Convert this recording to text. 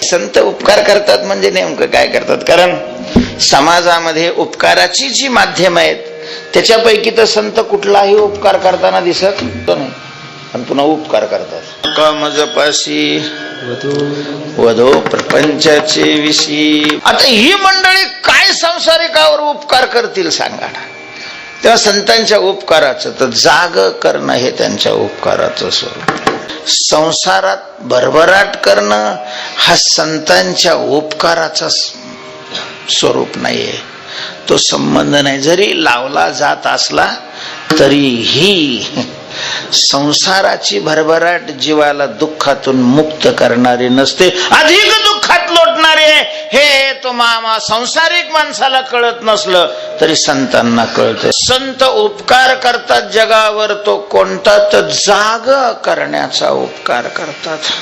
संत उपकार करतात म्हणजे नेमकं काय करतात? कारण समाजामध्ये उपकाराची जी माध्यम आहेत त्याच्यापैकी तर संत कुठलाही उपकार करताना दिसत नाही, पण पुन्हा उपकार करतात. कामजपाशी वधो प्रपंचाचे विषयी. आता ही मंडळी काय संसारिकावर उपकार करतील सांगा ना? तेव्हा संतांच्या उपकाराचं तर जाग करणं हे त्यांच्या उपकाराचं स्वरूप. संसारात भरभराट करणं हा संतांच्या उपकाराचा स्वरूप नाहीये, तो संबंध नाही. जरी लावला जात असला तरीही संसाराची भरभराट जीवाला दुःखातून मुक्त करणारी नसते, अधिक दुःखात लोटणारे. हे तो मामा संसारिक माणसाला कळत नसलं तरी संतांना कळतं. संत उपकार करतात जगावर, तो कोणता? तर जाग करण्याचा उपकार करतात.